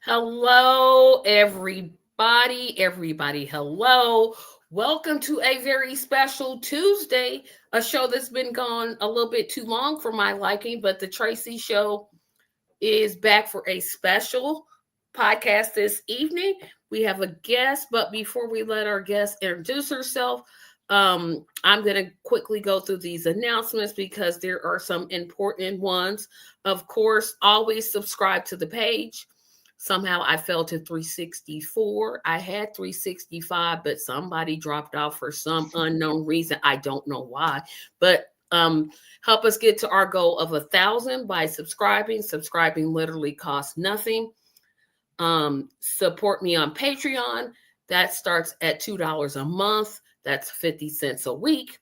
Hello, everybody, hello. Welcome to a very special Tuesday, a show that's been gone a little bit too long for my liking, but the Tracy Show is back for a special podcast this evening. We have a guest, but before we let our guest introduce herself, I'm going to quickly go through these announcements because there are some important ones. Of course, always subscribe to the page. Somehow I fell to 364. I had 365, but somebody dropped off for some unknown reason. I don't know why, but help us get to our goal of 1,000 by subscribing. Subscribing literally costs nothing. Support me on Patreon. That starts at $2 a month. That's 50 cents a week.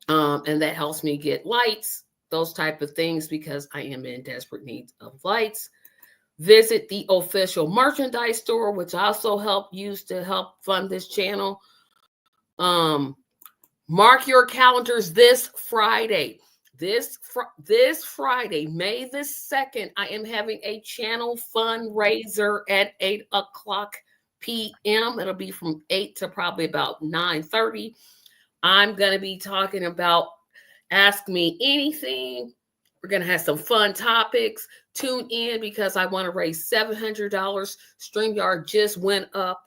And that helps me get lights, those type of things, because I am in desperate need of lights. Visit the official merchandise store, which I also use to help fund this channel. Mark your calendars this Friday. This Friday, May the 2nd, I am having a channel fundraiser at 8 o'clock p.m. It'll be from 8 to probably about 9:30. I'm going to be talking about Ask Me Anything. We're going to have some fun topics. Tune in because I want to raise $700. StreamYard just went up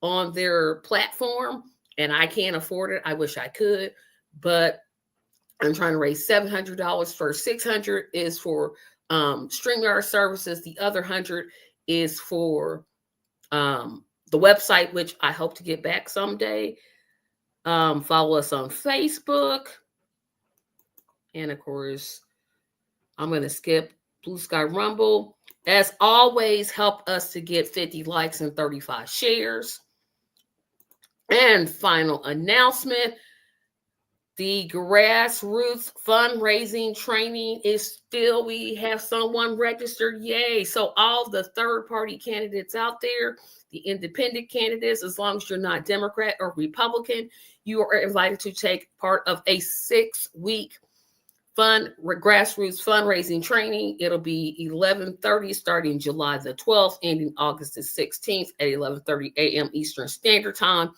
on their platform and I can't afford it. I wish I could, but I'm trying to raise $700. First $600 is for StreamYard services. The other $100 is for the website, which I hope to get back someday. Follow us on Facebook. And of course, I'm going to skip Blue Sky Rumble. As always, help us to get 50 likes and 35 shares. And final announcement, the grassroots fundraising training is still, we have someone registered. Yay. So all the third-party candidates out there, the independent candidates, as long as you're not Democrat or Republican, you are invited to take part of a 6-week grassroots fundraising training. It'll be 11:30 starting July the 12th, ending August the 16th at 11:30 a.m. Eastern Standard Time.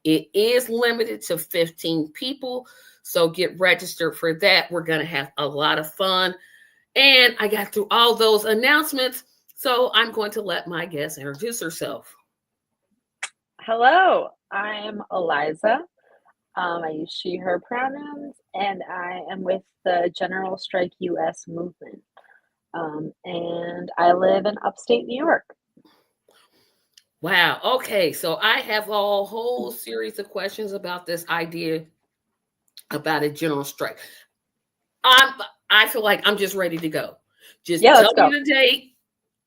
It is limited to 15 people, so get registered for that. We're going to have a lot of fun. And I got through all those announcements, so I'm going to let my guest introduce herself. Hello, I'm Eliza. I use she, her pronouns, and I am with the General Strike US movement. And I live in upstate New York. Wow. Okay. So I have a whole series of questions about this idea about a general strike. I feel like I'm just ready to go. Just tell me the date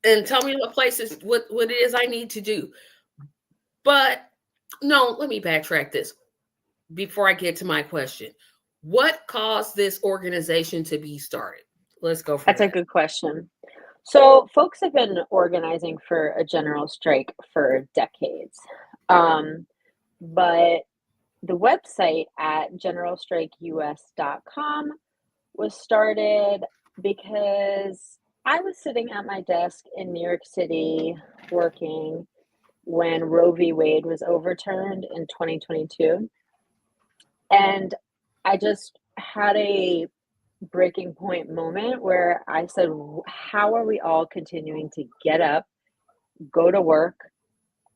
and tell me what places, what it is I need to do. But no, let me backtrack this before I get to my question. What caused this organization to be started? Let's go for that. That's a good question. So folks have been organizing for a general strike for decades. But the website at generalstrikeus.com was started because I was sitting at my desk in New York City working when Roe v. Wade was overturned in 2022. And I just had a breaking point moment where I said, how are we all continuing to get up, go to work,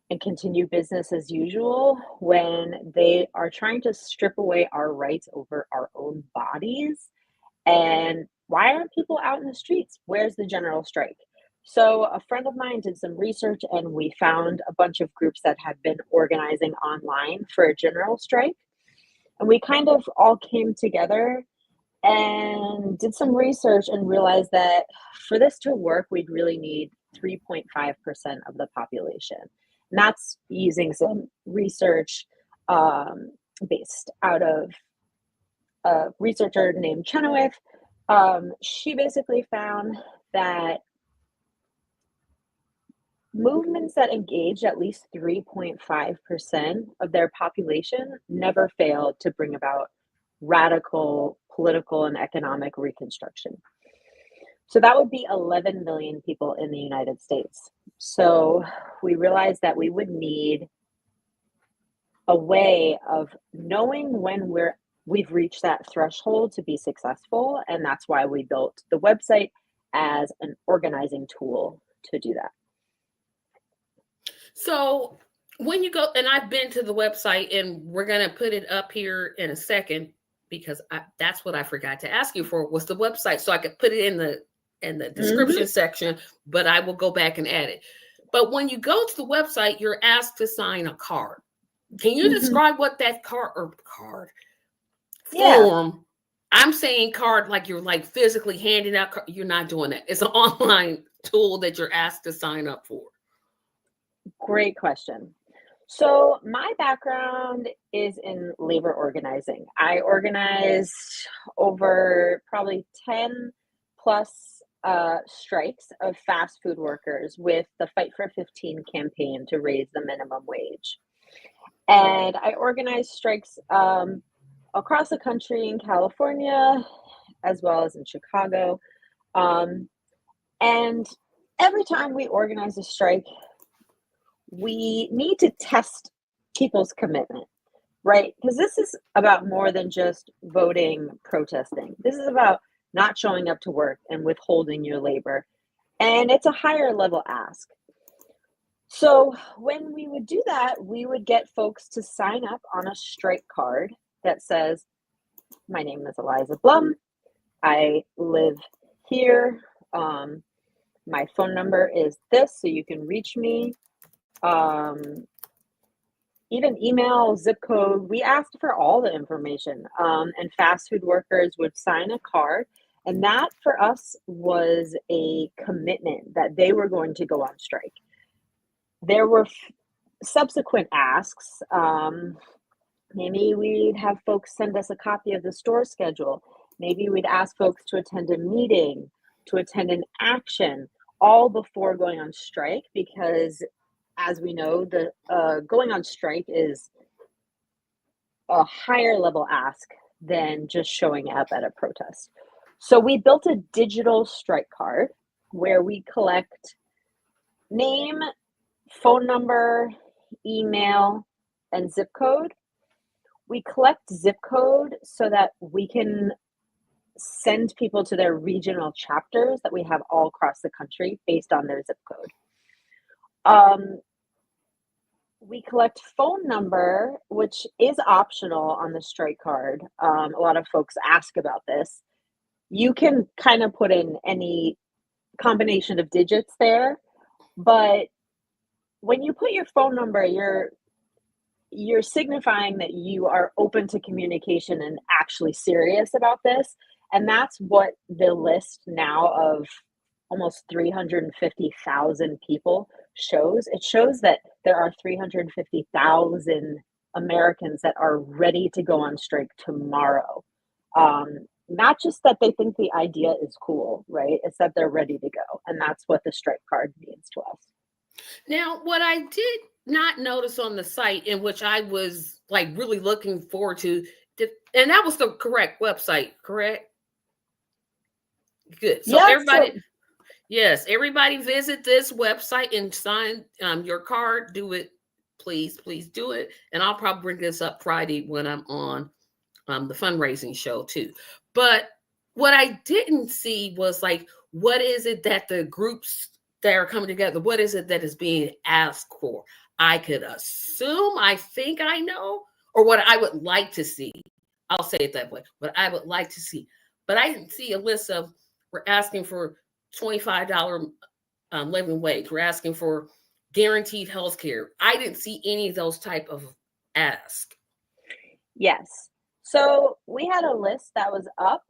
and continue business as usual when they are trying to strip away our rights over our own bodies? And why aren't people out in the streets? Where's the general strike? So, a friend of mine did some research and we found a bunch of groups that had been organizing online for a general strike. And we kind of all came together and did some research and realized that for this to work, we'd really need 3.5% of the population. And that's using some research um, based out of a researcher named Chenoweth. She basically found that movements that engage at least 3.5% of their population never fail to bring about radical political and economic reconstruction. So that would be 11 million people in the United States. So we realized that we would need a way of knowing when we've reached that threshold to be successful, and that's why we built the website as an organizing tool to do that. So when you go, and I've been to the website, and we're going to put it up here in a second because that's what I forgot to ask you for was the website, so I could put it in the description section, but I will go back and add it. But when you go to the website, you're asked to sign a card. Can you describe what that card Yeah. form? I'm saying card like you're like physically handing out. You're not doing that. It's an online tool that you're asked to sign up for. Great question. So, my background is in labor organizing. I organized over probably 10 plus strikes of fast food workers with the Fight for 15 campaign to raise the minimum wage. And I organized strikes across the country in California as well as in Chicago. Um, and every time we organize a strike, we need to test people's commitment, right? Because this is about more than just voting, protesting. This is about not showing up to work and withholding your labor. And it's a higher level ask. So when we would do that, we would get folks to sign up on a strike card that says, my name is Eliza Blum. I live here. My phone number is this, so you can reach me. Even email, zip code. We asked for all the information. And fast food workers would sign a card. And that for us was a commitment that they were going to go on strike. There were subsequent asks. Maybe we'd have folks send us a copy of the store schedule. Maybe we'd ask folks to attend a meeting, to attend an action, all before going on strike, because as we know, the going on strike is a higher level ask than just showing up at a protest. So we built a digital strike card where we collect name, phone number, email, and zip code. We collect zip code so that we can send people to their regional chapters that we have all across the country based on their zip code. We collect phone number, which is optional on the strike card. A lot of folks ask about this. You can kind of put in any combination of digits there, but when you put your phone number, you're signifying that you are open to communication and actually serious about this. And that's what the list now of almost 350,000 people shows. It shows that there are 350,000 Americans that are ready to go on strike tomorrow. Not just that they think the idea is cool, right? It's that they're ready to go. And that's what the strike card means to us. Now, what I did not notice on the site, in which I was like really looking forward to, and that was the correct website, correct? Good. So Yeah, everybody, yes, everybody visit this website and sign your card. Do it, please do it. And I'll probably bring this up Friday when I'm on the fundraising show too. But what I didn't see was like, what is it that the groups that are coming together, what is it that is being asked for? I could assume, I think I know, or what I would like to see. I'll say it that way. What I would like to see. But I didn't see a list of, we're asking for $25 living wage. We're asking for guaranteed health care. I didn't see any of those type of ask. Yes. So we had a list that was up.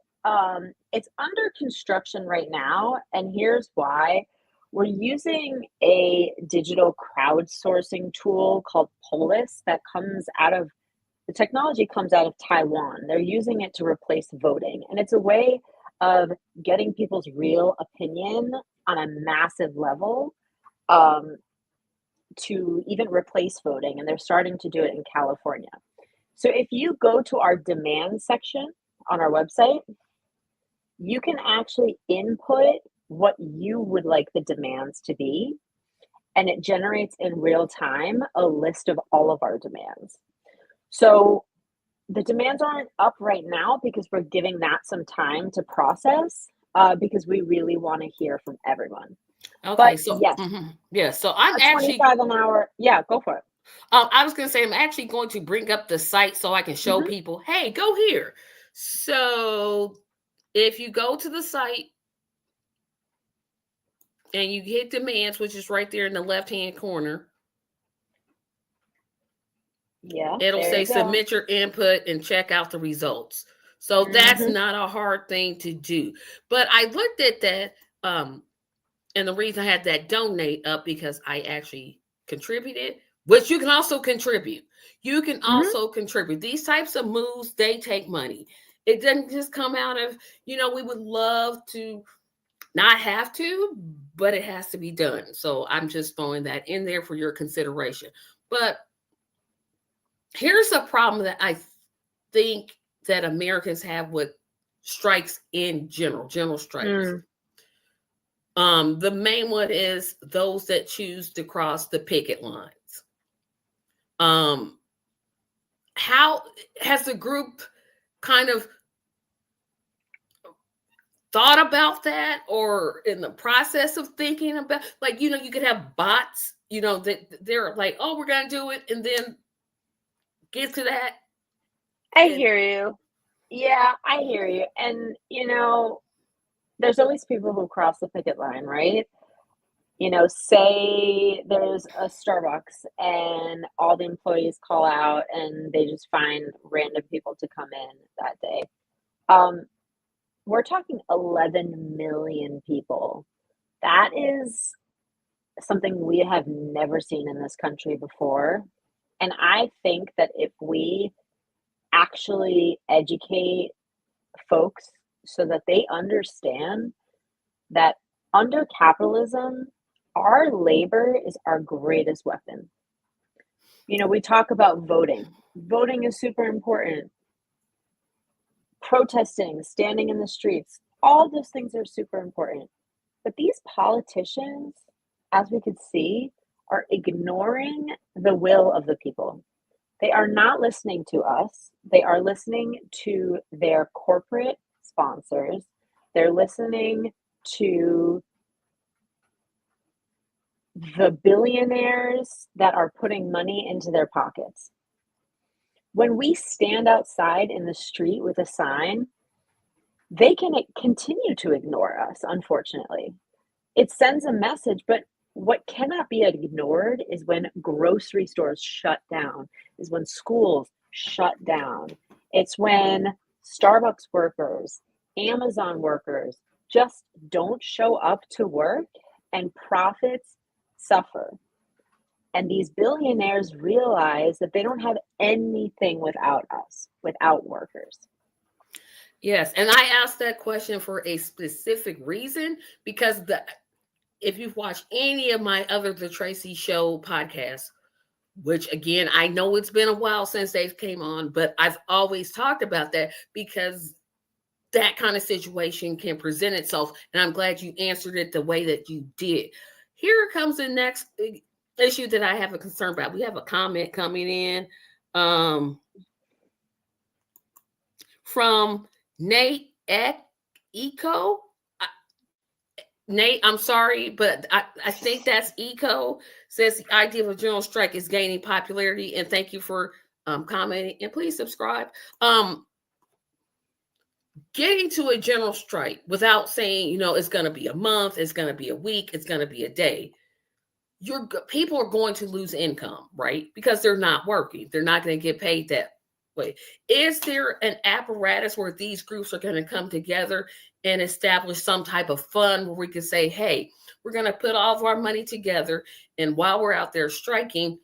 It's under construction right now, and here's why. We're using a digital crowdsourcing tool called Polis that comes out of the technology comes out of Taiwan. They're using it to replace voting, and it's a way of getting people's real opinion on a massive level um, to even replace voting, and they're starting to do it in California. So if you go to our demand section on our website, you can actually input what you would like the demands to be, and it generates in real time a list of all of our demands. So the demands aren't up right now because we're giving that some time to process because we really want to hear from everyone. Okay, But so yes, yeah, so I'm a actually 25 an hour. Yeah, go for it. I was going to say, I'm actually going to bring up the site so I can show Hmm. people, hey, go here. So if you go to the site and you hit demands, which is right there in the left-hand corner, Yeah, it'll there say you go. submit your input and check out the results. So that's Hmm. not a hard thing to do. But I looked at that, and the reason I had that donate up because I actually contributed, which you can also contribute. You can Hmm. also contribute. These types of moves, they take money. It doesn't just come out of, we would love to not have to, but it has to be done. So I'm just throwing that in there for your consideration. But here's a problem that I think that Americans have with strikes in general strikes. Mm. The main one is those that choose to cross the picket lines. Um, how has the group kind of thought about that, or in the process of thinking about, like, you could have bots, that they're like, oh, we're gonna do it, and then get to that. I And hear you. Yeah, I hear you. And, there's always people who cross the picket line, right? Say there's a Starbucks and all the employees call out and they just find random people to come in that day. Um, we're talking 11 million people. That is something we have never seen in this country before. And I think that if we actually educate folks so that they understand that under capitalism, our labor is our greatest weapon. We talk about voting. Voting is super important. Protesting, standing in the streets, all those things are super important. But these politicians, as we could see, are ignoring the will of the people. They are not listening to us. They are listening to their corporate sponsors. They're listening to the billionaires that are putting money into their pockets. When we stand outside in the street with a sign, they can continue to ignore us, unfortunately. It sends a message, but what cannot be ignored is when grocery stores shut down, is when schools shut down. It's when Starbucks workers, Amazon workers just don't show up to work and profits suffer. And these billionaires realize that they don't have anything without us, without workers. yes, and I asked that question for a specific reason, because if you've watched any of my other The Tracy Show podcasts, which again, I know it's been a while since they've came on, but I've always talked about that because that kind of situation can present itself. And I'm glad you answered it the way that you did. Here comes the next issue that I have a concern about. We have a comment coming in from Nate Eco. Nate, I'm sorry, but I think that's Eco says the idea of a general strike is gaining popularity. And thank you for commenting. And please subscribe. Getting to a general strike without saying, it's going to be a month, it's going to be a week, it's going to be a day. People are going to lose income, right? Because they're not working. They're not going to get paid that way. Is there an apparatus where these groups are going to come together and establish some type of fund where we can say, hey, we're going to put all of our money together, and while we're out there striking,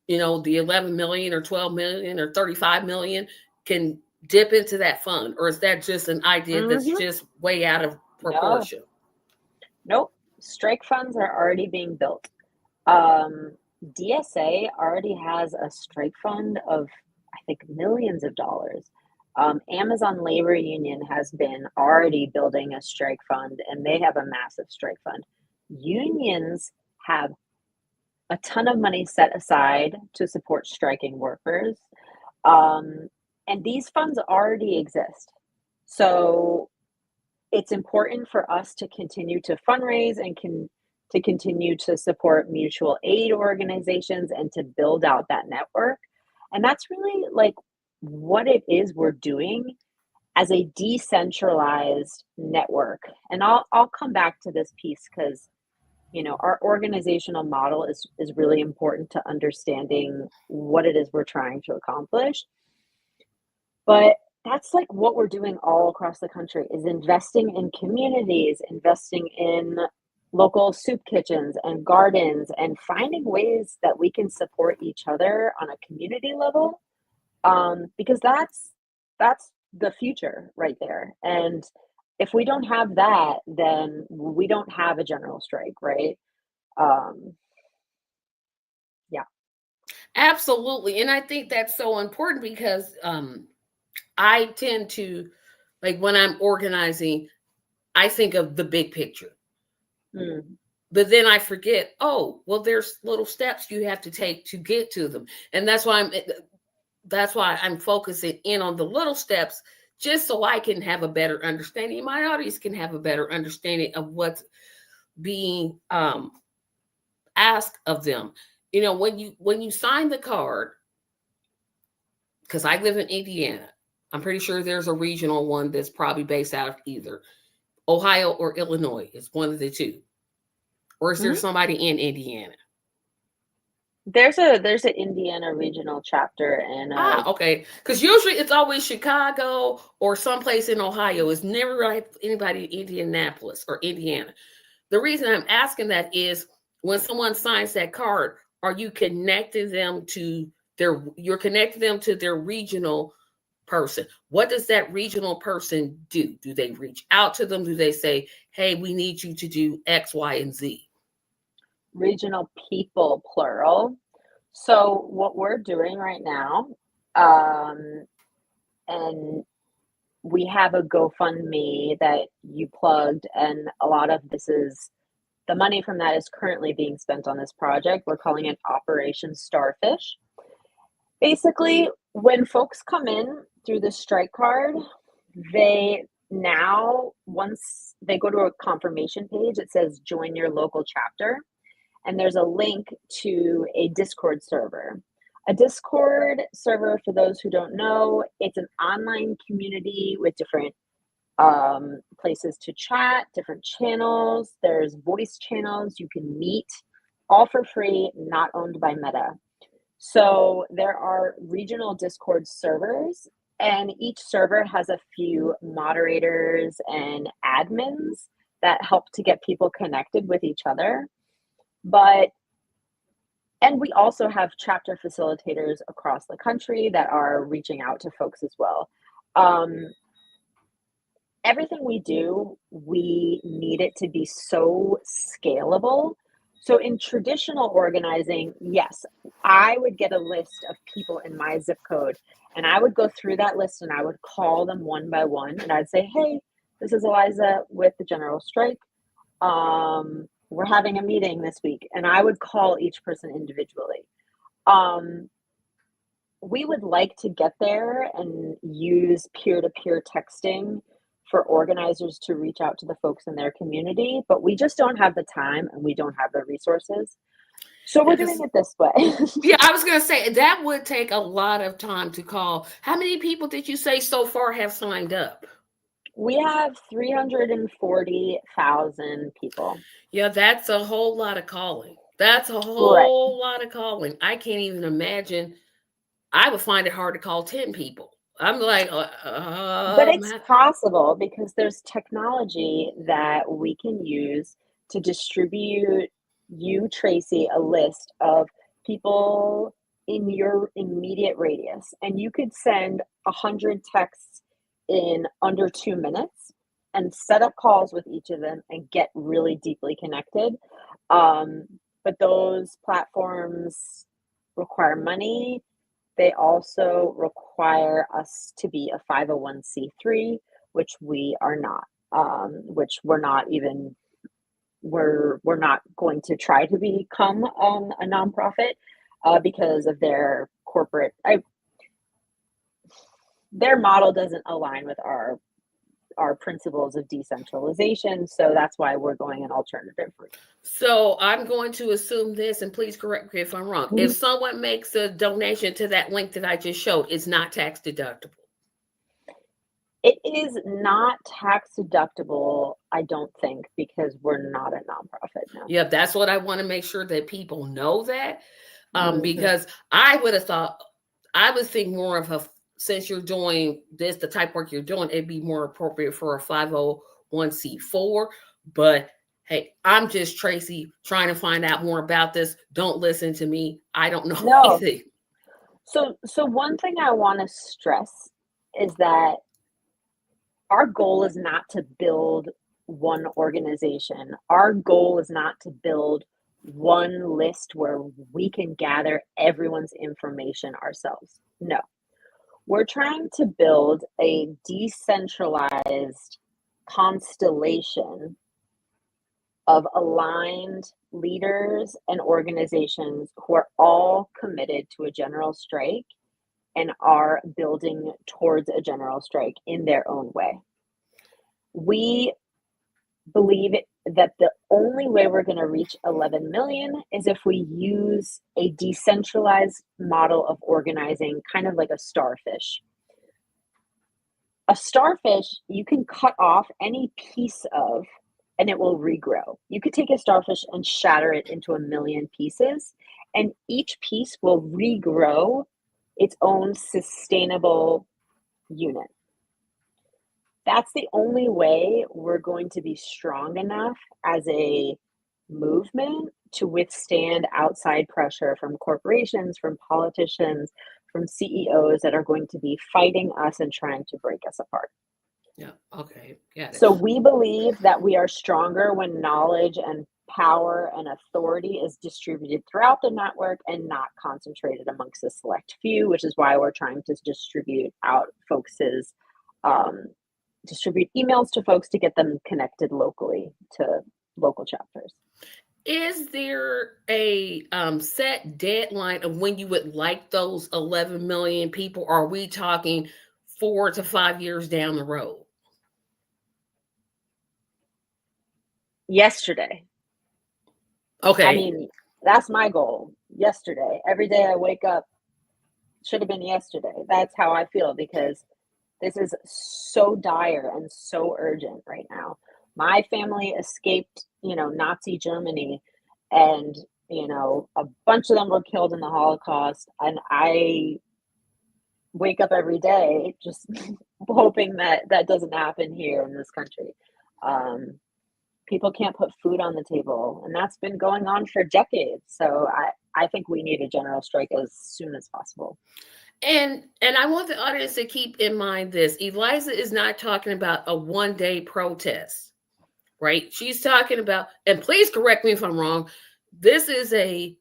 the 11 million or 12 million or 35 million can dip into that fund? Or is that just an idea that's just way out of proportion? Nope. Strike funds are already being built. DSA already has a strike fund of, I think, millions of dollars. Amazon Labor Union has been already building a strike fund, and they have a massive strike fund. Unions have a ton of money set aside to support striking workers. And these funds already exist. So it's important for us to continue to fundraise and to continue to support mutual aid organizations and to build out that network. And that's really like what it is we're doing as a decentralized network. And I'll come back to this piece because our organizational model is really important to understanding what it is we're trying to accomplish. But that's like what we're doing all across the country is investing in communities, investing in local soup kitchens and gardens, and finding ways that we can support each other on a community level, because that's the future right there. And if we don't have that, then we don't have a general strike, right? Yeah. Absolutely. And I think that's so important because I tend to, like, when I'm organizing, I think of the big picture. But then I forget, oh, well, there's little steps you have to take to get to them. And that's why I'm focusing in on the little steps, just so I can have a better understanding. My audience can have a better understanding of what's being asked of them. When you sign the card, because I live in Indiana, I'm pretty sure there's a regional one that's probably based out of either Ohio or Illinois. It's one of the two. Or is there somebody in Indiana? There's an Indiana regional chapter, and okay. Because usually it's always Chicago or someplace in Ohio. It's never like anybody in Indianapolis or Indiana. The reason I'm asking that is when someone signs that card, are you connecting them to you're connecting them to their regional person? What does that regional person do? Do they reach out to them? Do they say, hey, we need you to do X, Y, and Z? Regional people, plural. So what we're doing right now, and we have a GoFundMe that you plugged, and a lot of this is the money from that is currently being spent on this project. We're calling it Operation Starfish. Basically, when folks come in through the strike card, once they go to a confirmation page, it says join your local chapter. And there's a link to a Discord server. A Discord server, for those who don't know, it's an online community with different places to chat, different channels. There's voice channels you can meet, all for free, not owned by Meta. So there are regional Discord servers, and each server has a few moderators and admins that help to get people connected with each other. And we also have chapter facilitators across the country that are reaching out to folks as well. Everything we do, we need it to be so scalable. So in traditional organizing, yes, I would get a list of people in my zip code, and I would go through that list and I would call them one by one, and I'd say, hey, this is Eliza with the General Strike. We're having a meeting this week, and I would call each person individually. We would like to get there and use peer-to-peer texting for organizers to reach out to the folks in their community, but we just don't have the time and we don't have the resources. So we're doing it this way. Yeah, I was going to say that would take a lot of time to call. How many people did you say so far have signed up? We have 340,000 people. Yeah, that's a whole lot of calling. That's a Right. whole lot of calling. I can't even imagine. I would find it hard to call 10 people. I'm like, But it's possible because there's technology that we can use to distribute you, Tracy, a list of people in your immediate radius. And you could send 100 texts in under 2 minutes and set up calls with each of them and get really deeply connected. But those platforms require money. They also require us to be a 501c3, which we are not, which we're not even, we're not going to try to become a nonprofit because of their corporate, their model doesn't align with our principles of decentralization. So that's why we're going an alternative route. So I'm going to assume this, and please correct me if I'm wrong. If someone makes a donation to that link that I just showed, it's not tax deductible. It is not tax deductible, I don't think, because we're not a nonprofit now. Yeah, that's what I want to make sure that people know that. Because I would have thought, I would think more of a, since you're doing this, the type of work you're doing, it'd be more appropriate for a 501c4. But hey, I'm just Tracy trying to find out more about this. Don't listen to me. I don't know anything. So one thing I want to stress is that our goal is not to build one organization. Our goal is not to build one list where we can gather everyone's information ourselves. No. We're trying to build a decentralized constellation of aligned leaders and organizations who are all committed to a general strike and are building towards a general strike in their own way. We believe that the only way we're going to reach 11 million is if we use a decentralized model of organizing, kind of like a starfish. A starfish, you can cut off any piece of, and it will regrow. You could take a starfish and shatter it into 1 million pieces, and each piece will regrow its own sustainable unit. That's the only way we're going to be strong enough as a movement to withstand outside pressure from corporations, from politicians, from CEOs that are going to be fighting us and trying to break us apart. Yeah, okay, got it. So we believe that we are stronger when knowledge and power and authority is distributed throughout the network and not concentrated amongst a select few, which is why we're trying to distribute out distribute emails to folks to get them connected locally to local chapters. Is there a set deadline of when you would like those 11 million people? Or are we talking 4 to 5 years down the road? Yesterday. Okay. I mean, that's my goal. Yesterday. Every day I wake up, should have been yesterday. That's how I feel, because this is so dire and so urgent right now. My family escaped, Nazi Germany, and, a bunch of them were killed in the Holocaust. And I wake up every day just hoping that that doesn't happen here in this country. People can't put food on the table, and that's been going on for decades. So I think we need a general strike as soon as possible. And I want the audience to keep in mind this. Eliza is not talking about a one-day protest, right? She's talking about, and please correct me if I'm wrong, this is a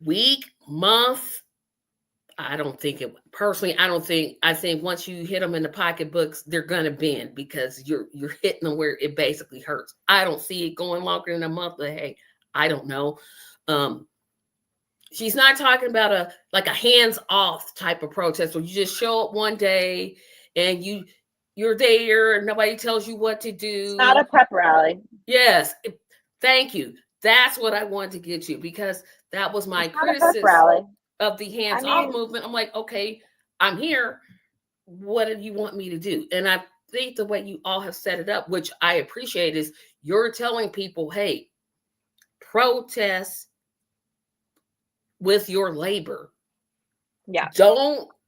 week, month. I think once you hit them in the pocketbooks, they're going to bend because you're hitting them where it basically hurts. I don't see it going longer than a month, but hey, I don't know. She's not talking about a hands-off type of protest where you just show up one day and you you're there and nobody tells you what to It's not do. a pep rally. Yes, thank you. That's what I wanted to get you, because that was my It's not a pep criticism rally. of the I hands off mean, movement. I'm like, okay, I'm here. What do you want me to do? And I think the way you all have set it up, which I appreciate, is you're telling people, hey, protest with your labor. yeah.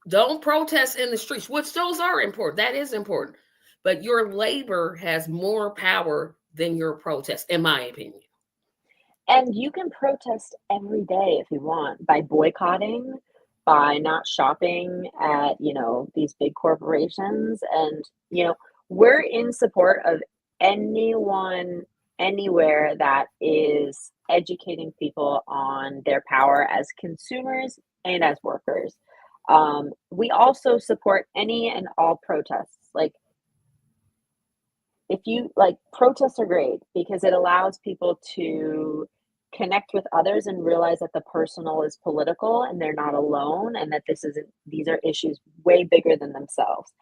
Don't protest in the streets, which those are important. That is important. But your labor has more power than your protest, in my opinion. And you can protest every day if you want by boycotting, by not shopping at, these big corporations. And, we're in support of anyone, anywhere that is educating people on their power as consumers and as workers. We also support any and all protests. Like, if you like, protests are great because it allows people to connect with others and realize that the personal is political and they're not alone, and that these are issues way bigger than themselves.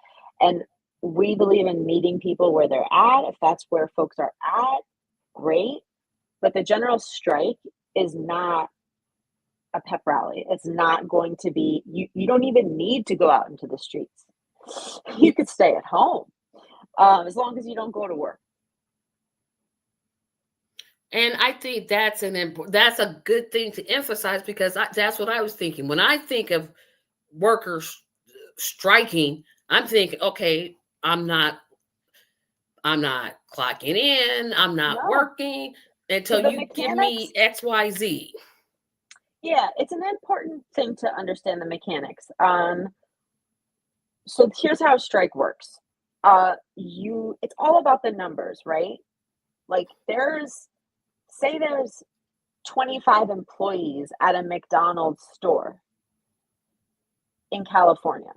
And we believe in meeting people where they're at. If that's where folks are at, great. But the general strike is not a pep rally. It's not going to be, you don't even need to go out into the streets. You could stay at home, as long as you don't go to work. And I think that's a good thing to emphasize, because that's what I was thinking when I think of workers striking. I'm thinking, okay, I'm not clocking in. I'm not No. working So until the you give me mechanics, XYZ. yeah, it's an important thing to understand the mechanics. So here's how a strike works. It's all about the numbers, right? Like, say there's 25 employees at a McDonald's store in California.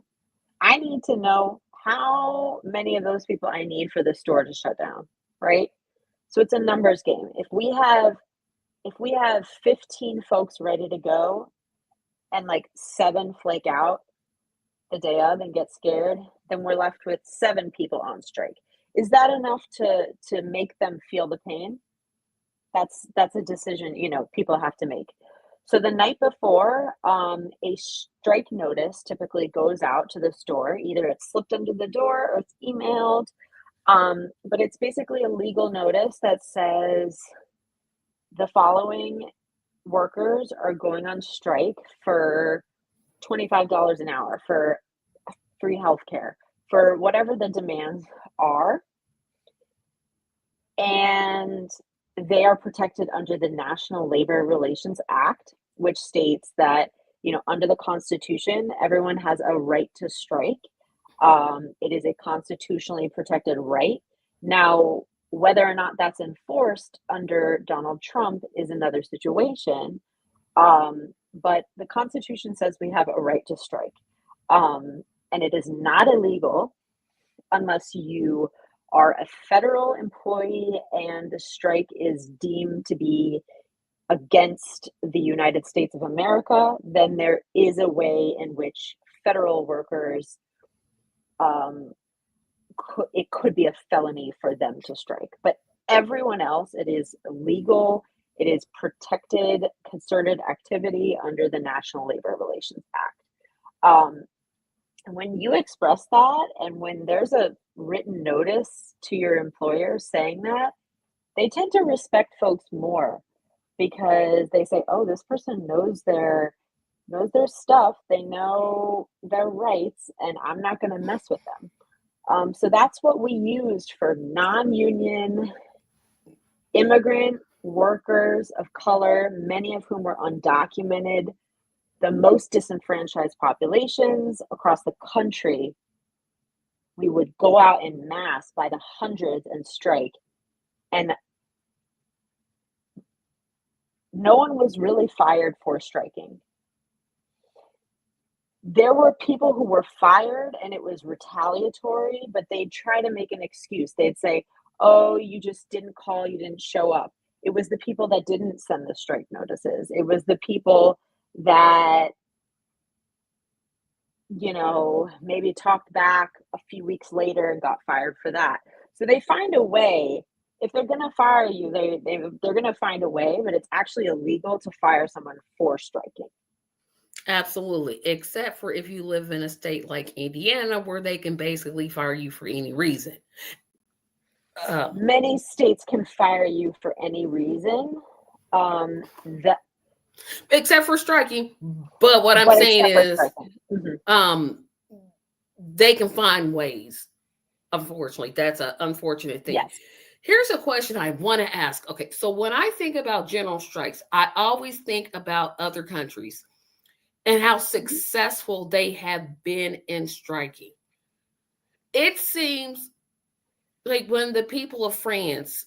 I need to know how many of those people I need for the store to shut down, right? So it's a numbers game. If we have 15 folks ready to go and like 7 flake out the day of and get scared, then we're left with 7 people on strike. Is that enough to make them feel the pain? That's a decision, people have to make. So the night before, a strike notice typically goes out to the store. Either it's slipped under the door or it's emailed. But it's basically a legal notice that says the following workers are going on strike for $25 an hour, for free healthcare, for whatever the demands are. And they are protected under the National Labor Relations Act, which states that, under the Constitution, everyone has a right to strike. It is a constitutionally protected right. Now, whether or not that's enforced under Donald Trump is another situation. But the Constitution says we have a right to strike. And it is not illegal unless you are a federal employee and the strike is deemed to be against the United States of America. Then there is a way in which federal workers, it could be a felony for them to strike. But everyone else, it is legal. It is protected concerted activity under the National Labor Relations Act. When you express that, and when there's a written notice to your employer saying that, they tend to respect folks more, because they say, oh, this person knows their stuff, they know their rights, and I'm not going to mess with them. So that's what we used for non-union immigrant workers of color, many of whom were undocumented, the most disenfranchised populations across the country. We would go out in mass by the hundreds and strike. And no one was really fired for striking. There were people who were fired and it was retaliatory, but they'd try to make an excuse. They'd say, oh, you just didn't call, you didn't show up. It was the people that didn't send the strike notices. It was the people that maybe talked back a few weeks later and got fired for that. So they find a way. If they're going to fire you, they're going to find a way, but it's actually illegal to fire someone for striking. Absolutely. Except for if you live in a state like Indiana where they can basically fire you for any reason. Um, Many states can fire you for any reason. That except for striking. But what I'm but saying except for is striking. Hmm. um they can find ways. Unfortunately, that's an unfortunate thing. Yes. Here's a question I want to ask. Okay, so when I think about general strikes, I always think about other countries and how Mhm. successful they have been in striking. It seems like when the people of France,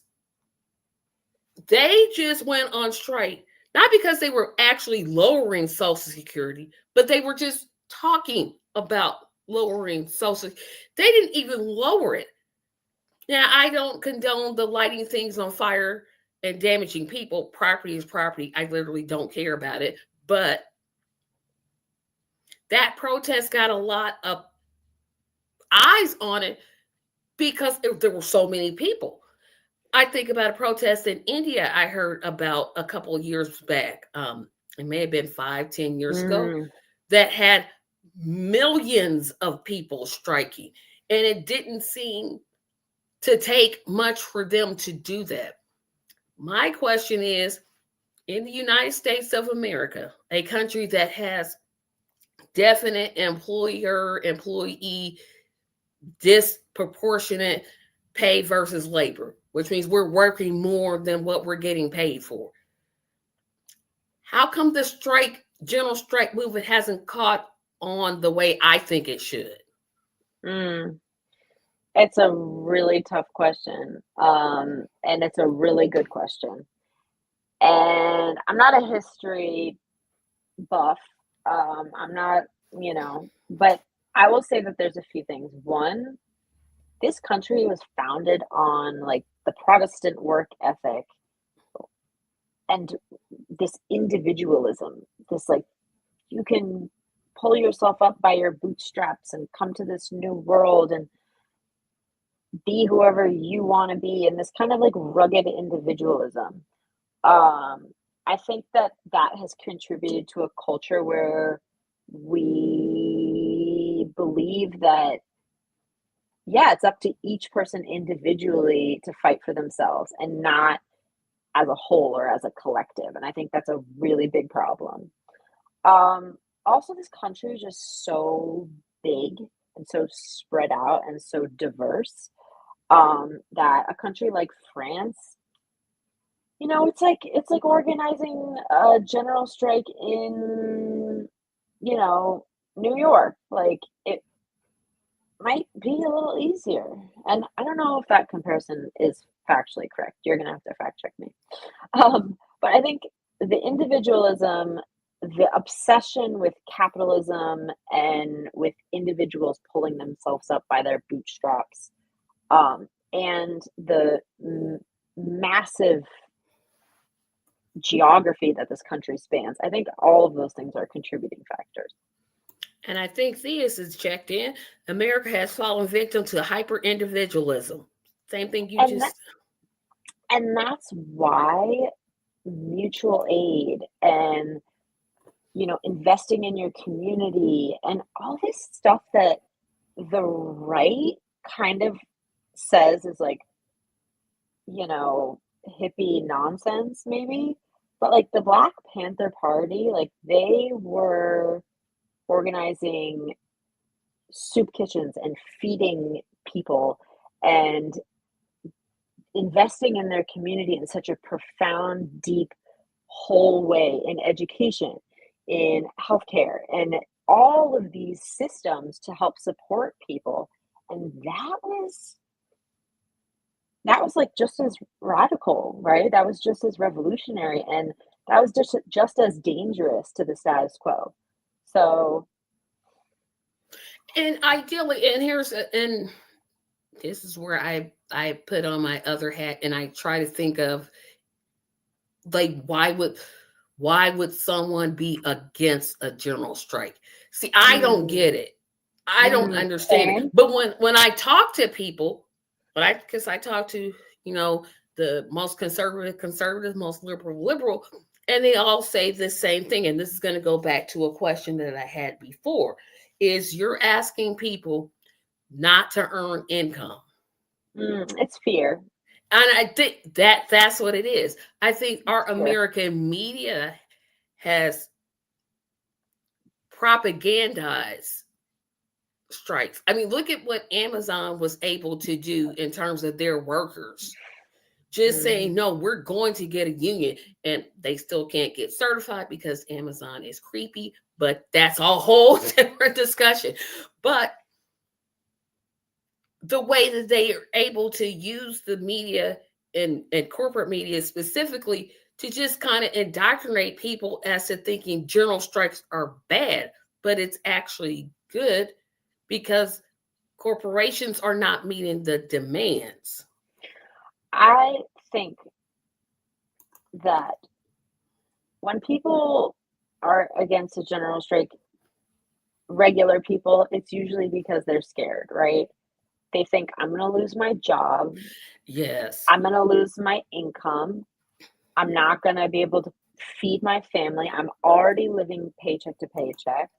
they just went on strike, not because they were actually lowering Social Security, but they were just talking about lowering Social. They didn't even lower it. Now, I don't condone the lighting things on fire and damaging people. Property is property. I literally don't care about it. But that protest got a lot of eyes on it because there were so many people. I think about a protest in India I heard about a couple of years back. It may have been 5, 10 years ago, Mm, that had millions of people striking. And it didn't seem to take much for them to do that. My question is, in the United States of America, a country that has definite employer employee disproportionate pay versus labor, which means we're working more than what we're getting paid for. How come the general strike movement hasn't caught on the way I think it should? mm. It's a really tough question, and it's a really good question. And I'm not a history buff. I'm not, but I will say that there's a few things. One, this country was founded on like the Protestant work ethic and this individualism, this like you can pull yourself up by your bootstraps and come to this new world and be whoever you want to be, and this kind of like rugged individualism. Um, I think that that has contributed to a culture where we believe that, yeah, it's up to each person individually to fight for themselves and not as a whole or as a collective. And I think that's a really big problem. Also, this country is just so big and so spread out and so diverse, that a country like France, it's like organizing a general strike in, you know, New York. Like it might be a little easier. And I don't know if that comparison is factually correct. You're gonna have to fact check me. But I think the individualism, the obsession with capitalism and with individuals pulling themselves up by their bootstraps, and the massive geography that this country spans. I think all of those things are contributing factors. And I think Theus is checked in. America has fallen victim to hyper individualism. Same thing you And that just. and that's why mutual aid and investing in your community and all this stuff that the right kind of says is like, you know, hippie nonsense maybe. But like the Black Panther Party, like they were organizing soup kitchens and feeding people and investing in their community in such a profound, deep, whole way in education, in healthcare, and all of these systems to help support people. And that was like just as radical, right? That was just as revolutionary, and that was just as dangerous to the status quo. So, And ideally, and this is where I put on my other hat and I try to think of like Why would someone be against a general strike? See, I don't Mm, get it. I don't understand it. same. But when I talk to people, because I talk to, you know, the most conservative, most liberal, and they all say the same thing. And this is going to go back to a question that I had before: is you're asking people not to earn income. It's fear. And I think that's what it is. I think It's our fear. American media has propagandized strikes. I mean, look at what Amazon was able to do in terms of their workers. Just saying, Mhm. no, we're going to get a union, and they still can't get certified because Amazon is creepy, but that's a whole different discussion. But the way that they are able to use the media and corporate media specifically to just kind of indoctrinate people as to thinking general strikes are bad, but it's actually good because corporations are not meeting the demands. I think that when people are against a general strike, regular people, it's usually because they're scared, right? They think, I'm going to lose my job. Yes. I'm going to lose my income. I'm not going to be able to feed my family. I'm already living paycheck to paycheck.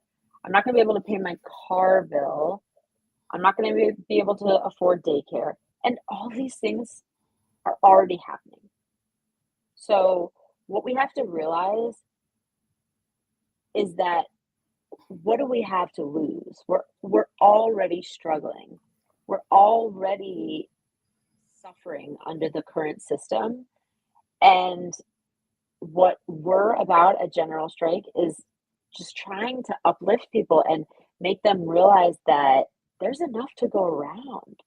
I'm not going to be able to pay my car bill. I'm not going to be able to afford daycare. And all these things are already happening. So, what we have to realize is that what do we have to lose? We're already struggling. We're already suffering under the current system. And what we're about at General Strike is just trying to uplift people and make them realize that there's enough to go around.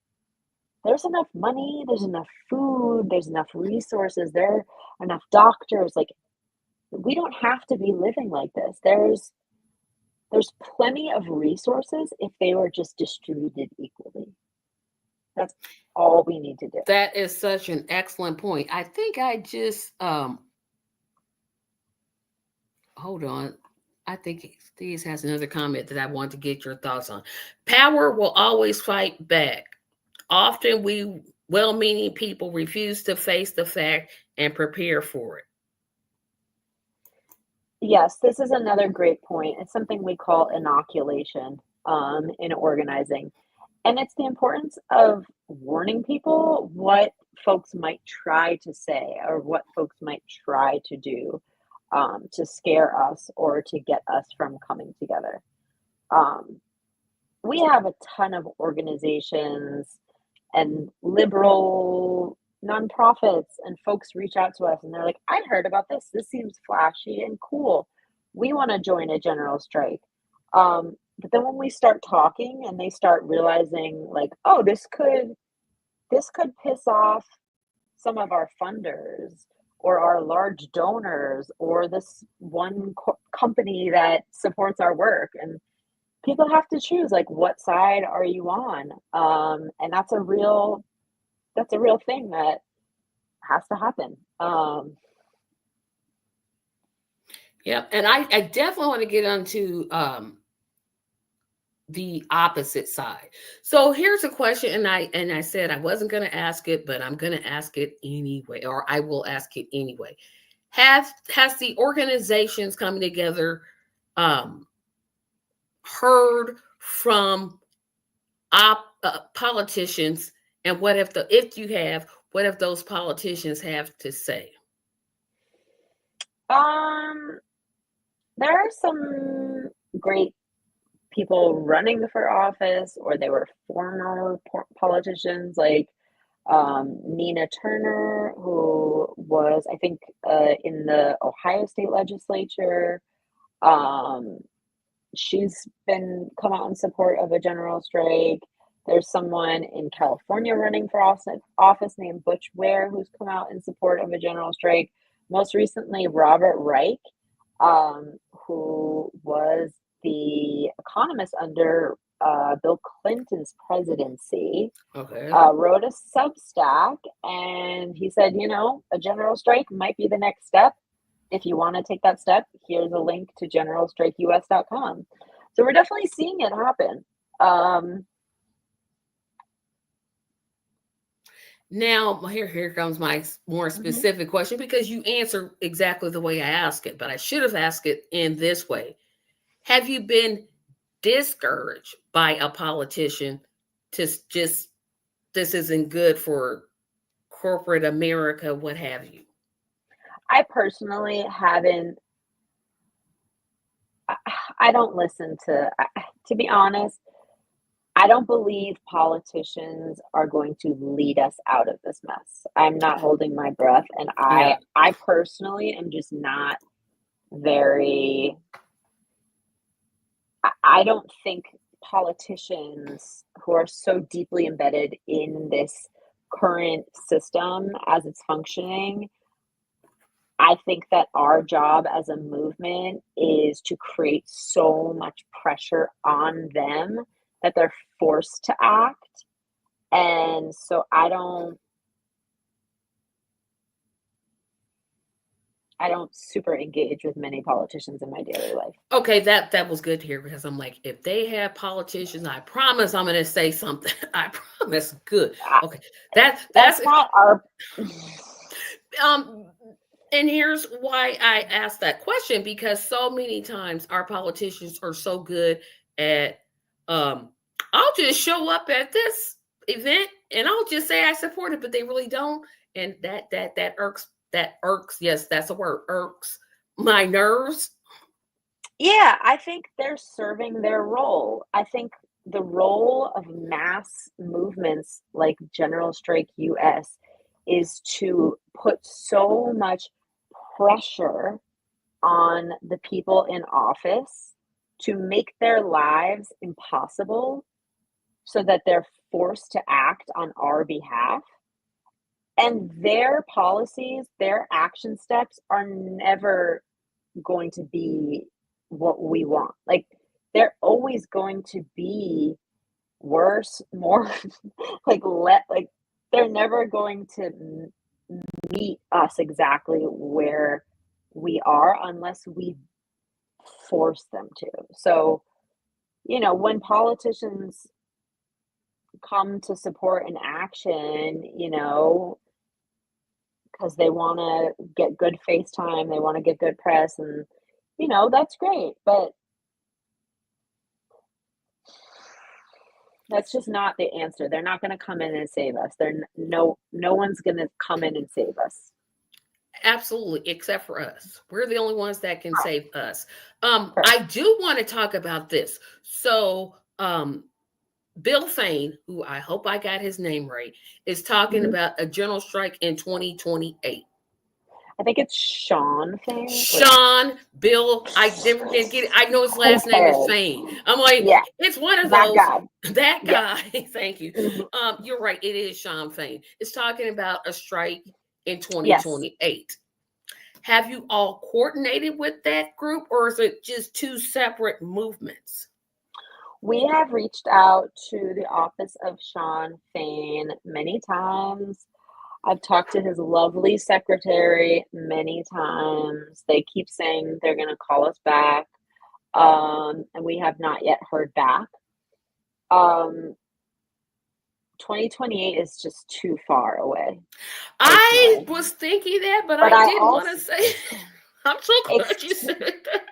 There's enough money, there's enough food, there's enough resources, there are enough doctors. Like, we don't have to be living like this. There's plenty of resources if they were just distributed equally. That's all we need to do. That is such an excellent point. I think I just hold on. I think Steve has another comment that I want to get your thoughts on. Power will always fight back. Often we well-meaning people refuse to face the fact and prepare for it. Yes, this is another great point. It's something we call inoculation in organizing. And it's the importance of warning people what folks might try to say or what folks might try to do to scare us or to get us from coming together. Um, we have a ton of organizations and liberal nonprofits and folks reach out to us and they're like, I heard about this. This seems flashy and cool. We want to join a general strike. But then when we start talking and they start realizing like, oh, this could piss off some of our funders or our large donors or this one company that supports our work, and people have to choose like what side are you on, and that's a real thing that has to happen. Yep. And I definitely want to get onto the opposite side. So here's a question, and I said I wasn't going to ask it, but I'm going to ask it anyway, or I will ask it anyway. Has the organizations coming together um, heard from politicians, and if you have, what if those politicians have to say? um there are some great people running for office or they were former politicians like Nina Turner, who was, I think, in the Ohio State Legislature. Um, she's been come out in support of a general strike. There's someone in California running for office named Butch Ware who's come out in support of a general strike. Most recently, Robert Reich, who was the economist under Bill Clinton's presidency, Okay. wrote a Substack and he said, a general strike might be the next step. if you want to take that step, here's a link to generalstrikeus.com. So we're definitely seeing it happen. Now, here comes my more specific question, because you answer exactly the way I asked it, but I should have asked it in this way. Have you been discouraged by a politician to just, this isn't good for corporate America, what have you? I personally haven't. I don't listen to be honest, I don't believe politicians are going to lead us out of this mess. I'm not holding my breath, and Yeah. I personally am just not very. I don't think politicians who are so deeply embedded in this current system as it's functioning, I think that our job as a movement is to create so much pressure on them that they're forced to act. And so I don't super engage with many politicians in my daily life. Okay, that was good to hear, because I'm like, if they have politicians, I promise I'm going to say something. I promise. Good. Okay, that's not our. And here's why I asked that question, because so many times our politicians are so good at, I'll just show up at this event and I'll just say I support it, but they really don't, and that irks. Yes, that's a word. Irks my nerves. Yeah, I think they're serving their role. I think the role of mass movements like General Strike US is to put so much pressure on the people in office to make their lives impossible so that they're forced to act on our behalf. And their policies, their action steps are never going to be what we want. Like, they're always going to be worse, more like they're never going to meet us exactly where we are unless we force them to. So, when politicians come to support an action, because they want to get good face time, they want to get good press, and that's great, but that's just not the answer. They're not going to come in and save us. No one's going to come in and save us. Absolutely, except for us. We're the only ones that can save us. I do want to talk about this. So, Bill Fain, who I hope I got his name right, is talking about a general strike in 2028. I think it's Sean Fain. Bill, I never can get it. I know his last name is Fain. I'm like, yeah, it's one of that those. guy. That guy. Yeah. Thank you. Mm-hmm. You're right. It is Sean Fain. It's talking about a strike in 2028. Yes. Have you all coordinated with that group, or is it just two separate movements? We have reached out to the office of Sean Fain many times. I've talked to his lovely secretary many times. They keep saying they're going to call us back, and we have not yet heard back. 2028 is just too far away. Personally. I was thinking that, but I didn't want to say. I'm so glad you said that.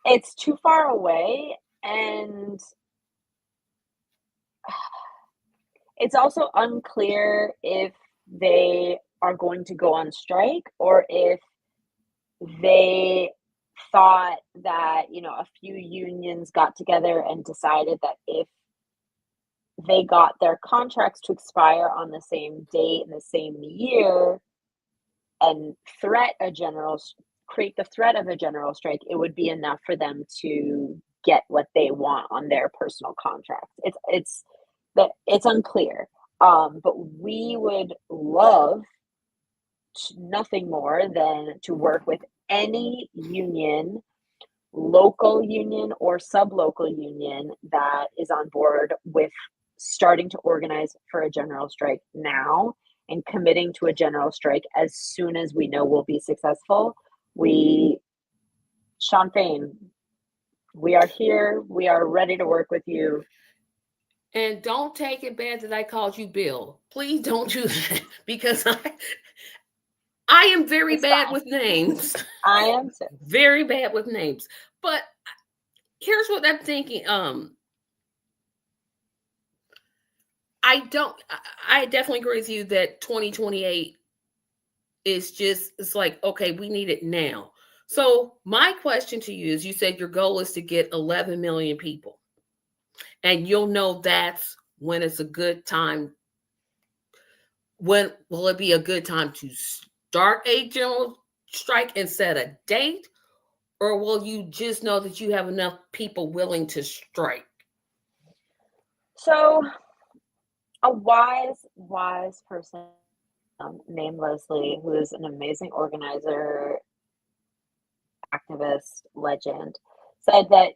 It's too far away, and it's also unclear if they are going to go on strike or if they thought that, a few unions got together and decided that if they got their contracts to expire on the same date in the same year and create the threat of a general strike, it would be enough for them to get what they want on their personal contracts. It's unclear. But we would love nothing more than to work with any union, local union or sub-local union, that is on board with starting to organize for a general strike now and committing to a general strike as soon as we know we'll be successful. We, Sean Fain, we are here. We are ready to work with you. And don't take it bad that I called you Bill. Please don't do that because I am very It's bad fine. with names. I am too. Very bad with names. But here's what I'm thinking. I don't I definitely agree with you that 2028 is just, it's like, okay, we need it now. So my question to you is, you said your goal is to get 11 million people. And you'll know that's when it's a good time. When will it be a good time to start a general strike and set a date? Or will you just know that you have enough people willing to strike? So, a wise person named Leslie, who is an amazing organizer, activist, legend, said that,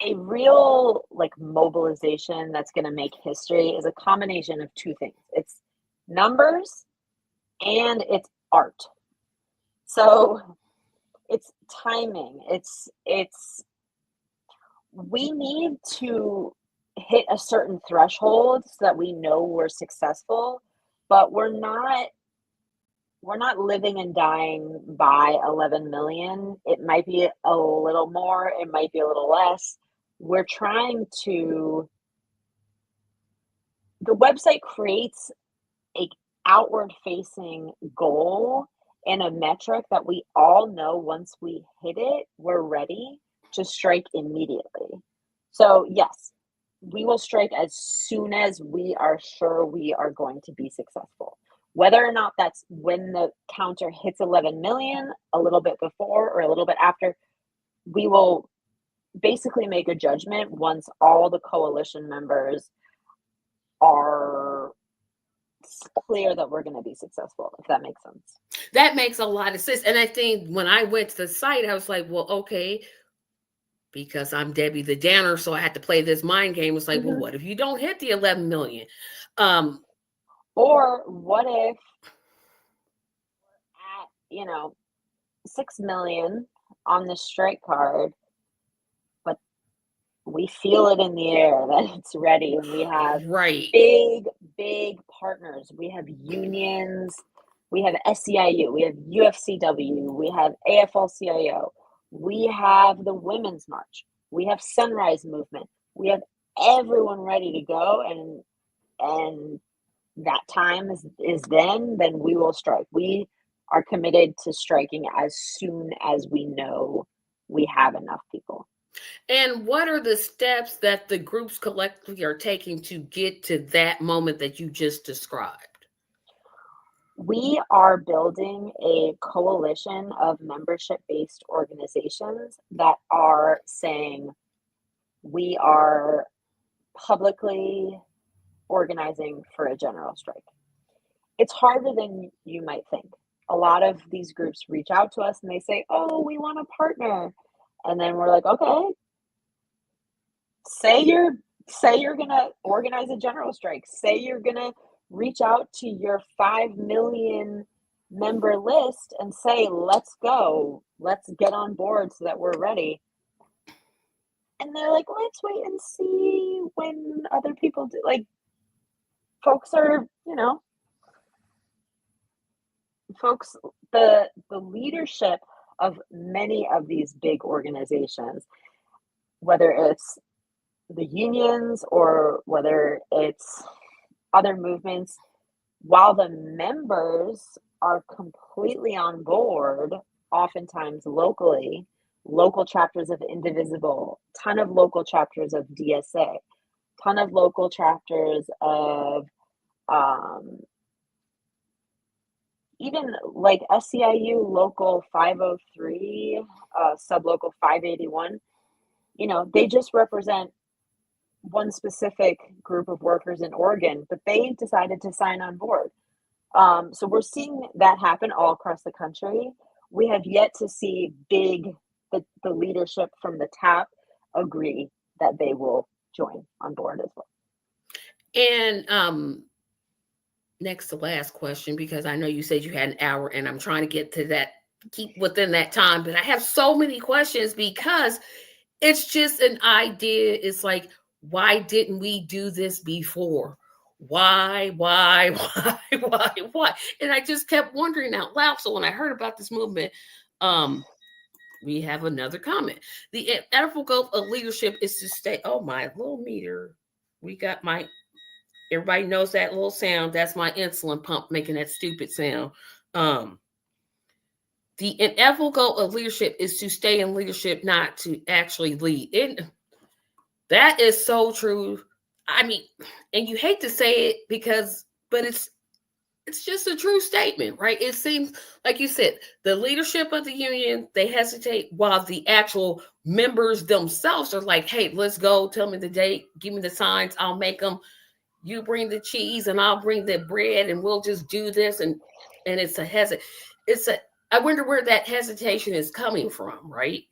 a real like mobilization that's going to make history is a combination of two things. It's numbers and it's art. So it's timing. It's we need to hit a certain threshold so that we know we're successful, but we're not living and dying by 11 million. It might be a little more, it might be a little less. We're trying to The website creates a outward facing goal and a metric that we all know once we hit it, we're ready to strike immediately. So, yes, we will strike as soon as we are sure we are going to be successful. Whether or not that's when the counter hits 11 million, a little bit before or a little bit after, we will basically make a judgment once all the coalition members are clear that we're going to be successful, if that makes sense. That makes a lot of sense. And I think when I went to the site, I was like, well, okay, because I'm Debbie the Downer, so I had to play this mind game. It's like, well, Mm-hmm. what if you don't hit the 11 million? Um, Or what if at 6 million on the strike card, but we feel it in the air that it's ready, and we have right. big partners. We have unions, we have SEIU, we have UFCW, we have AFL-CIO, we have the Women's March, we have Sunrise Movement, we have everyone ready to go, and that time is then we will strike. We are committed to striking as soon as we know we have enough people. And what are the steps that the groups collectively are taking to get to that moment that you just described? We are building a coalition of membership based organizations that are saying we are publicly organizing for a general strike. It's harder than you might think. A lot of these groups reach out to us and they say, "Oh, we want a partner." And then we're like, "Okay, say you're say you're going to organize a general strike. Say you're going to reach out to your 5 million member list and say, "Let's go. Let's get on board so that we're ready." And they're like, "Let's wait and see when other people do." Like, folks are, folks, the leadership of many of these big organizations, whether it's the unions or whether it's other movements, while the members are completely on board, oftentimes locally, local chapters of Indivisible, ton of local chapters of DSA, ton of local chapters of um, even like SEIU Local 503, Sublocal 581, they just represent one specific group of workers in Oregon, but they decided to sign on board. So we're seeing that happen all across the country. We have yet to see the leadership from the top agree that they will join on board as well. And next to last question, because I know you said you had an hour and I'm trying to get to that, keep within that time, but I have so many questions because it's just an idea. It's like, why didn't we do this before? Why, why? And I just kept wondering out loud. So when I heard about this movement, um, we have another comment. The inevitable goal of leadership is to stay. Oh, my little meter. We got my, everybody knows that little sound. That's my insulin pump making that stupid sound. Um, the inevitable goal of leadership is to stay in leadership, not to actually lead. That is so true. I mean, and you hate to say it because, but it's just a true statement, right? It seems like you said, the leadership of the union, they hesitate while the actual members themselves are like, hey, let's go, tell me the date, give me the signs, I'll make them. You bring the cheese and I'll bring the bread and we'll just do this. And it's a, I wonder where that hesitation is coming from, right?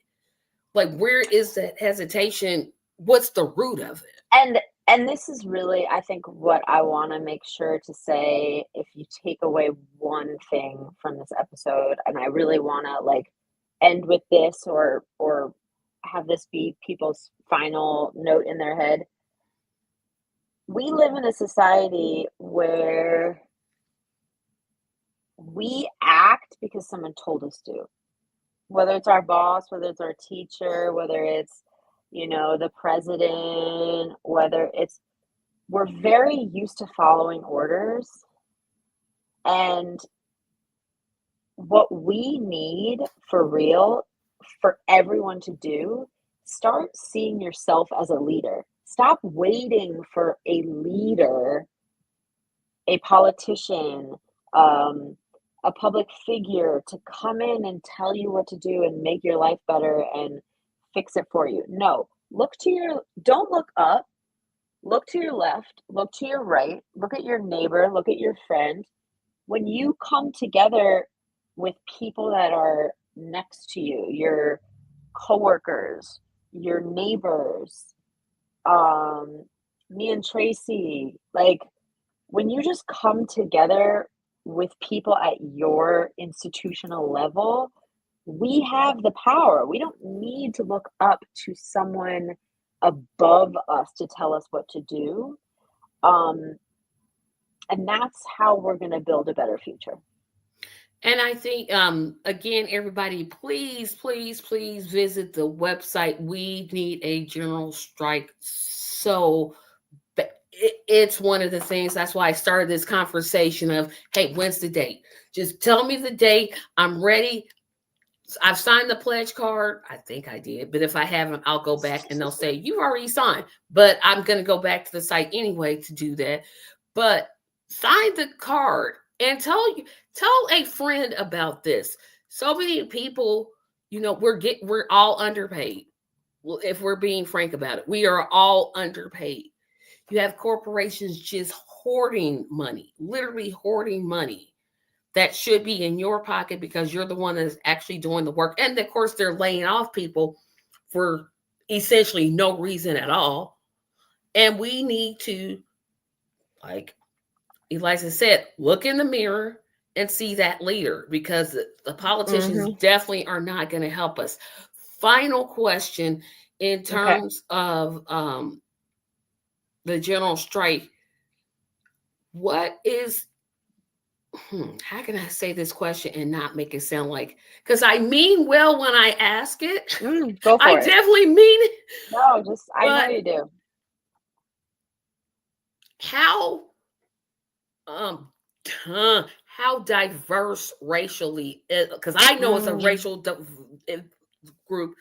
Like, where is that hesitation? What's the root of it? And this is really, I think, what I want to make sure to say. If you take away one thing from this episode, and I really want to like end with this, or have this be people's final note in their head. We live in a society where we act because someone told us to, whether it's our boss, whether it's our teacher, whether it's, the president, whether it's, we're very used to following orders. And what we need for real, for everyone to do, start seeing yourself as a leader. Stop waiting for a leader, a politician, a public figure to come in and tell you what to do and make your life better and fix it for you. No, don't look up, look to your left, look to your right, look at your neighbor, look at your friend. When you come together with people that are next to you, your coworkers, your neighbors, me and Tracy, like when you just come together with people at your institutional level, we have the power. We don't need to look up to someone above us to tell us what to do. And that's how we're going to build a better future. And I think, again, everybody, please visit the website. We need a general strike. So it's one of the things. That's why I started this conversation of, hey, when's the date? Just tell me the date. I'm ready. I've signed the pledge card. I think I did. But if I haven't, I'll go back and they'll say, you've already signed. But I'm going to go back to the site anyway to do that. But sign the card and tell a friend about this. So many people, we're all underpaid. Well, if we're being frank about it, we are all underpaid. You have corporations just hoarding money, literally hoarding money that should be in your pocket because you're the one that's actually doing the work. And of course, they're laying off people for essentially no reason at all. And we need to, like Eliza said, look in the mirror and see that leader, because the politicians definitely are not going to help us. Final question in terms of the general strike. What is, how can I say this question and not make it sound like, because I mean well when I ask it. Go for I it. definitely mean it. No, I know you do. How diverse racially, because I know it's a racial group,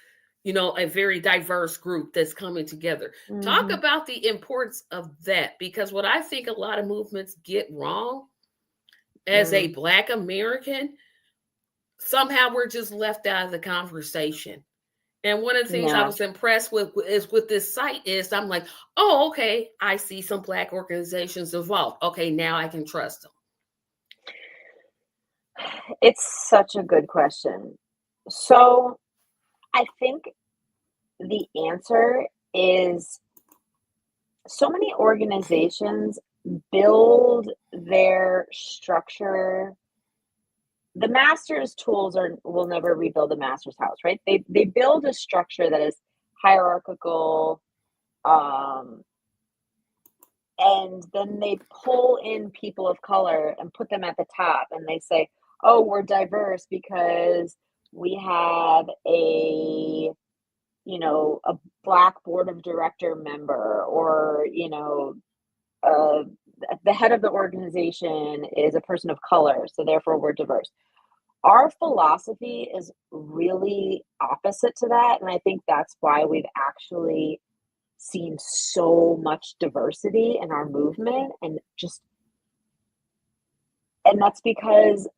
a very diverse group that's coming together. Talk about the importance of that, because what I think a lot of movements get wrong as a Black American, somehow we're just left out of the conversation. And one of the things I was impressed with is with this site is I'm like, oh, okay, I see some Black organizations involved. Okay, now I can trust them. It's such a good question. So I think the answer is so many organizations build their structure. The master's tools will never rebuild the master's house, right? They build a structure that is hierarchical, um, and then they pull in people of color and put them at the top, and they say, "Oh, we're diverse because we have a black board of director member, or uh, the head of the organization is a person of color, so therefore we're diverse." Our philosophy is really opposite to that, and I think that's why we've actually seen so much diversity in our movement, and that's because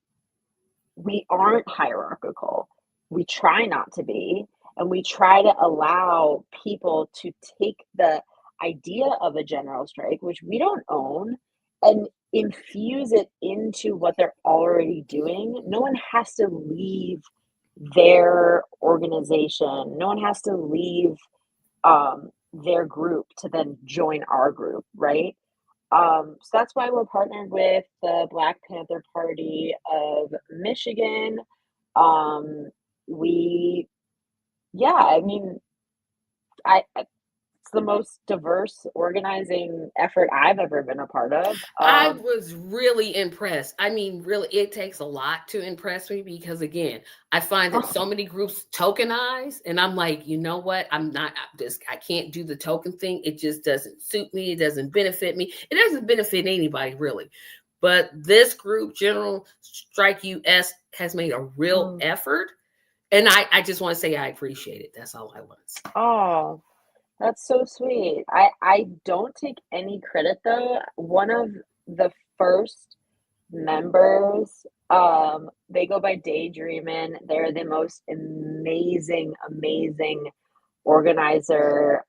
we aren't hierarchical. We try not to be, and we try to allow people to take the idea of a general strike, which we don't own, and infuse it into what they're already doing. No one has to leave their organization. No one has to leave their group to then join our group, right? So that's why we're partnered with the Black Panther Party of Michigan. Um, we, yeah, I mean, it's the most diverse organizing effort I've ever been a part of. I was really impressed. I mean, really, it takes a lot to impress me because, again, I find that so many groups tokenize, and I'm like, you know what? I can't do the token thing. It just doesn't suit me. It doesn't benefit me. It doesn't benefit anybody, really. But this group, General Strike US, has made a real effort. And I just want to say I appreciate it. That's all I want to say. Oh, that's so sweet. I don't take any credit though. One of the first members, they go by Daydreamin'. They're the most amazing organizer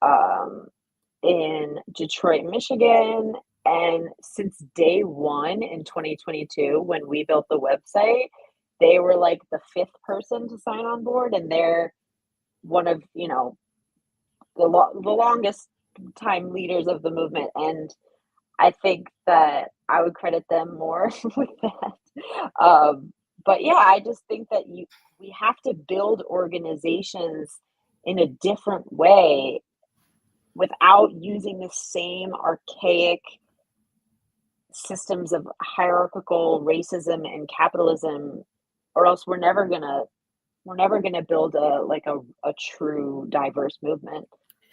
in Detroit, Michigan. And since day one in 2022, when we built the website, they were like the fifth person to sign on board, and they're one of the longest time leaders of the movement, and I think that I would credit them more with that. But yeah, I just think that we have to build organizations in a different way without using the same archaic systems of hierarchical racism and capitalism, or else we're never gonna build a true diverse movement.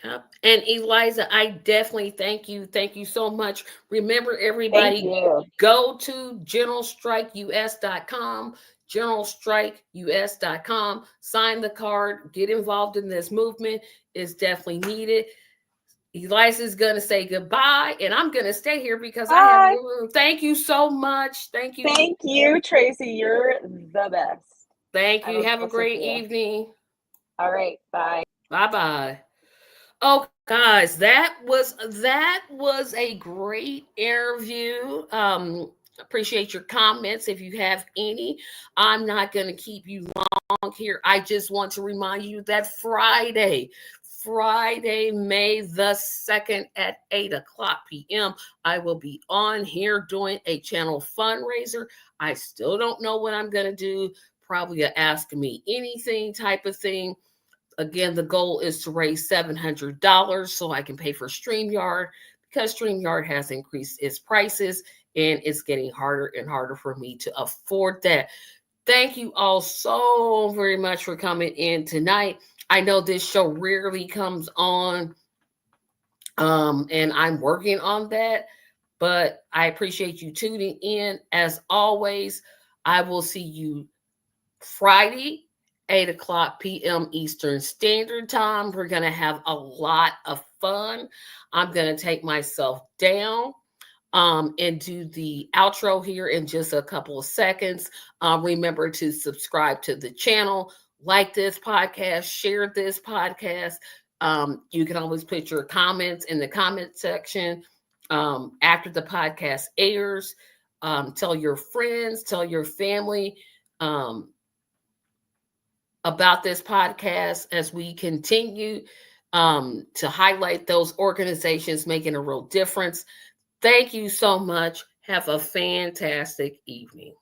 Yep. And Eliza, I definitely thank you. Thank you so much. Remember, Thank everybody, you. go to generalstrikeus.com, generalstrikeus.com, sign the card, get involved in this movement. It's definitely needed. Eliza's going to say goodbye, and I'm going to stay here because I have Bye. you. Thank you so much. Thank you. Thank you, Tracy. You're the best. Thank you. Have a I'll see great you. evening. All right. Bye. Bye-bye. Oh, guys, that was a great interview. Appreciate your comments if you have any. I'm not going to keep you long here. I just want to remind you that Friday, May the 2nd at 8:00 p.m., I will be on here doing a channel fundraiser. I still don't know what I'm going to do. Probably a Ask Me Anything type of thing. Again, the goal is to raise $700 so I can pay for StreamYard, because StreamYard has increased its prices and it's getting harder and harder for me to afford that. Thank you all so very much for coming in tonight. I know this show rarely comes on, and I'm working on that, but I appreciate you tuning in. As always, I will see you Friday, 8:00 p.m. Eastern Standard Time. We're going to have a lot of fun. I'm going to take myself down and do the outro here in just a couple of seconds. Remember to subscribe to the channel, like this podcast, share this podcast. You can always put your comments in the comment section after the podcast airs. Tell your friends, tell your family about this podcast as we continue to highlight those organizations making a real difference. Thank you so much. Have a fantastic evening.